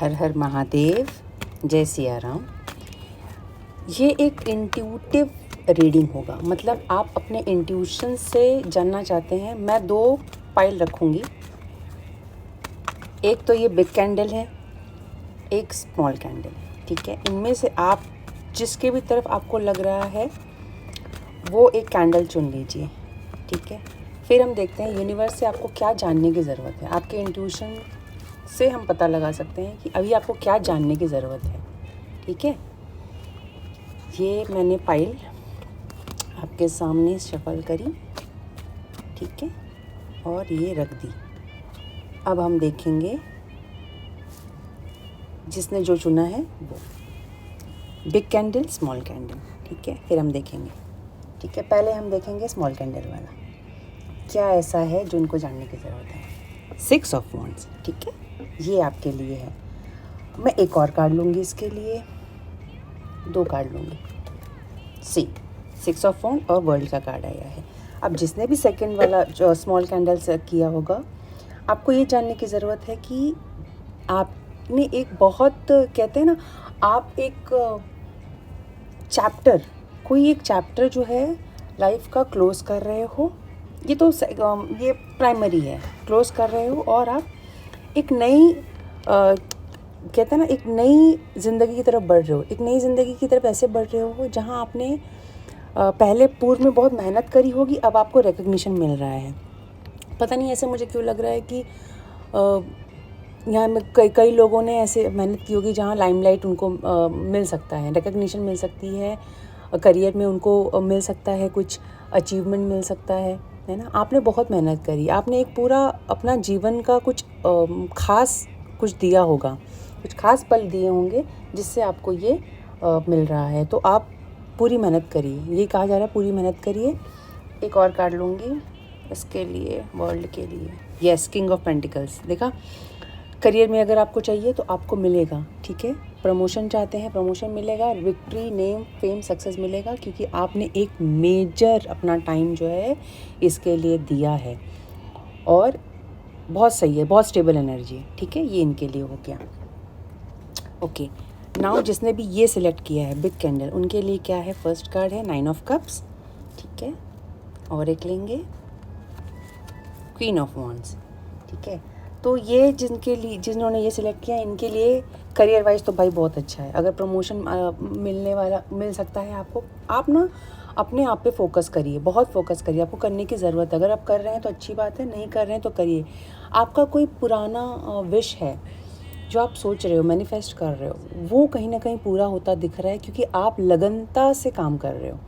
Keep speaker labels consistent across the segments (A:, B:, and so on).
A: हर हर महादेव, जय सिया राम। ये एक इंट्यूटिव रीडिंग होगा, मतलब आप अपने इंट्यूशन से जानना चाहते हैं। मैं 2 पाइल रखूँगी, एक तो ये बिग कैंडल है, एक स्मॉल कैंडल है, ठीक है। इनमें से आप जिसके भी तरफ आपको लग रहा है वो एक कैंडल चुन लीजिए, ठीक है। फिर हम देखते हैं यूनिवर्स से आपको क्या जानने की ज़रूरत है। आपके इंट्यूशन से हम पता लगा सकते हैं कि अभी आपको क्या जानने की ज़रूरत है, ठीक है। ये मैंने पाइल आपके सामने शफल करी, ठीक है, और ये रख दी। अब हम देखेंगे जिसने जो चुना है वो बिग कैंडल, स्मॉल कैंडल, ठीक है। फिर हम देखेंगे, ठीक है। पहले हम देखेंगे स्मॉल कैंडल वाला, क्या ऐसा है जो उनको जानने की ज़रूरत है। 6 ऑफ वॉन्ड्स, ठीक है, ये आपके लिए है। मैं एक और कार्ड लूँगी इसके लिए, 2 कार्ड लूँगी। 6 ऑफ वॉन्ड और वर्ल्ड का कार्ड आया है। अब जिसने भी सेकंड वाला जो स्मॉल कैंडल से किया होगा, आपको ये जानने की ज़रूरत है कि आपने एक बहुत, कहते हैं ना, आप एक चैप्टर, कोई एक चैप्टर जो है लाइफ का क्लोज़ कर रहे हो। ये तो ये प्राइमरी है, क्लोज़ कर रहे हो और आप एक नई कहते हैं ना, एक नई ज़िंदगी की तरफ बढ़ रहे हो। एक नई ज़िंदगी की तरफ ऐसे बढ़ रहे हो जहाँ आपने पहले पूर्व में बहुत मेहनत करी होगी, अब आपको रिकग्निशन मिल रहा है। पता नहीं ऐसे मुझे क्यों लग रहा है कि यहाँ में कई लोगों ने ऐसे मेहनत की होगी जहाँ लाइमलाइट उनको मिल सकता है, रिकग्निशन मिल सकती है, करियर में उनको मिल सकता है, कुछ अचीवमेंट मिल सकता है ना। आपने बहुत मेहनत करी, आपने एक पूरा अपना जीवन का कुछ ख़ास कुछ दिया होगा, कुछ ख़ास पल दिए होंगे जिससे आपको ये मिल रहा है। तो आप पूरी मेहनत करिए, ये कहा जा रहा है, पूरी मेहनत करिए। एक और कार्ड लूँगी इसके लिए, वर्ल्ड के लिए। Yes, king of pentacles. देखा, करियर में अगर आपको चाहिए तो आपको मिलेगा, ठीक है। प्रमोशन चाहते हैं, प्रमोशन मिलेगा। विक्ट्री, नेम, फेम, सक्सेस मिलेगा, क्योंकि आपने एक मेजर अपना टाइम जो है इसके लिए दिया है और बहुत सही है, बहुत स्टेबल एनर्जी है, ठीक है। ये इनके लिए हो गया। ओके, नाउ जिसने भी ये सिलेक्ट किया है बिग कैंडल, उनके लिए क्या है। फर्स्ट कार्ड है 9 ऑफ कप्स, ठीक है, और एक लेंगे क्वीन ऑफ वॉन्ड्स, ठीक है। तो ये जिनके लिए, जिन्होंने ये सिलेक्ट किया, इनके लिए करियर वाइज तो भाई बहुत अच्छा है। अगर प्रमोशन मिल सकता है आपको, आप ना अपने आप पे फोकस करिए, बहुत फोकस करिए। आपको करने की ज़रूरत है। अगर आप कर रहे हैं तो अच्छी बात है, नहीं कर रहे हैं तो करिए। आपका कोई पुराना विश है जो आप सोच रहे हो, मैनिफेस्ट कर रहे हो, वो कहीं ना कहीं पूरा होता दिख रहा है, क्योंकि आप लगनता से काम कर रहे हो।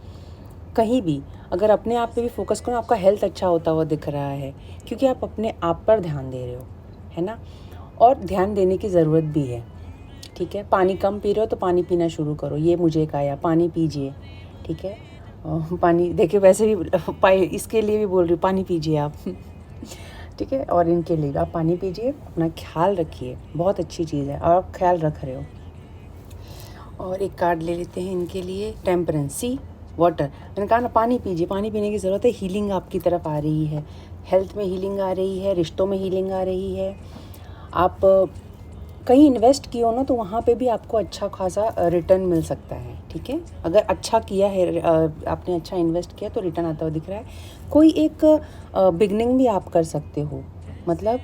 A: कहीं भी अगर अपने आप पे भी फोकस करो, आपका हेल्थ अच्छा होता हुआ दिख रहा है, क्योंकि आप अपने आप पर ध्यान दे रहे हो, है ना। और ध्यान देने की ज़रूरत भी है, ठीक है। पानी कम पी रहे हो तो पानी पीना शुरू करो। ये मुझे एक आया, पानी पीजिए, ठीक है। पानी देखिए, वैसे भी इसके लिए भी बोल रही हूँ, पानी पीजिए आप ठीक है। और इनके लिए आप पानी पीजिए, अपना ख्याल रखिए, बहुत अच्छी चीज़ है और आप ख्याल रख रहे हो। और एक कार्ड ले लेते हैं इनके लिए, टेम्परेंसी, वाटर। मैंने कहा ना, पानी पीजिए, पानी पीने की ज़रूरत है। हीलिंग आपकी तरफ आ रही है, हेल्थ में हीलिंग आ रही है, रिश्तों में हीलिंग आ रही है। आप कहीं इन्वेस्ट किए हो ना, तो वहाँ पे भी आपको अच्छा खासा रिटर्न मिल सकता है, ठीक है। अगर अच्छा किया है, आपने अच्छा इन्वेस्ट किया तो रिटर्न आता हुआ दिख रहा है। कोई एक बिगनिंग भी आप कर सकते हो, मतलब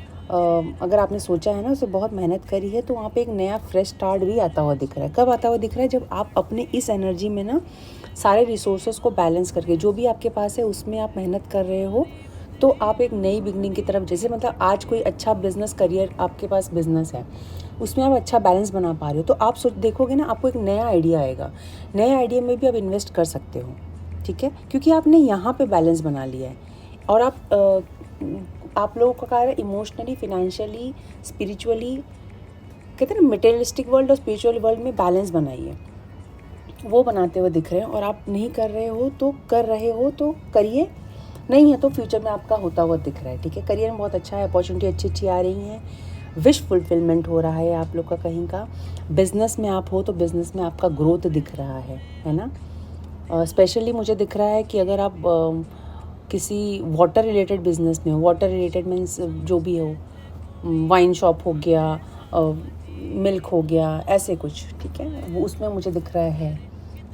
A: अगर आपने सोचा है ना, उसे बहुत मेहनत करी है, तो वहाँ पे एक नया फ्रेश स्टार्ट भी आता हुआ दिख रहा है। कब आता हुआ दिख रहा है? जब आप अपने इस एनर्जी में ना सारे रिसोर्सेज को बैलेंस करके, जो भी आपके पास है उसमें आप मेहनत कर रहे हो, तो आप एक नई बिगनिंग की तरफ, जैसे मतलब आज कोई अच्छा बिजनेस करियर आपके पास बिजनेस है, उसमें आप अच्छा बैलेंस बना पा रहे हो, तो आप देखोगे ना, आपको एक नया आइडिया आएगा। नए आइडिया में भी आप इन्वेस्ट कर सकते हो, ठीक है, क्योंकि आपने यहाँ पे बैलेंस बना लिया है। और आप लोगों का कार्य इमोशनली, फिनेंशियली, स्पिरिचुअली, कहते हैं ना, मटेरियलिस्टिक वर्ल्ड और स्पिरिचुअल वर्ल्ड में बैलेंस बनाइए, वो बनाते हुए दिख रहे हैं। और आप नहीं कर रहे हो तो कर रहे हो तो करिए, नहीं है तो फ्यूचर में आपका होता हुआ दिख रहा है, ठीक है। करियर में बहुत अच्छा है, अपॉर्चुनिटी अच्छी अच्छी आ रही हैं, विश फुलफिलमेंट हो रहा है आप लोग का कहीं का। बिज़नेस में आप हो तो बिज़नेस में आपका ग्रोथ दिख रहा है ना। स्पेशली मुझे दिख रहा है कि अगर आप किसी वाटर रिलेटेड बिज़नेस में हो, वाटर रिलेटेड मीन्स जो भी हो, वाइन शॉप हो गया, मिल्क हो गया, ऐसे कुछ, ठीक है, वो उसमें मुझे दिख रहा है।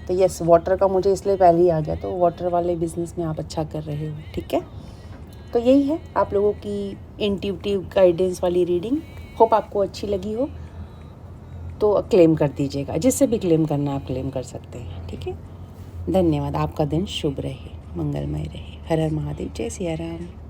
A: तो यस, वाटर का मुझे इसलिए पहले ही आ गया, तो वाटर वाले बिज़नेस में आप अच्छा कर रहे हो, ठीक है। तो यही है आप लोगों की इंट्यूटिव गाइडेंस वाली रीडिंग। होप आपको अच्छी लगी हो। तो क्लेम कर दीजिएगा, जिससे भी क्लेम करना आप क्लेम कर सकते हैं, ठीक है। धन्यवाद। आपका दिन शुभ रहे, मंगलमय रहे। हर हर महादेव, जय सिया राम।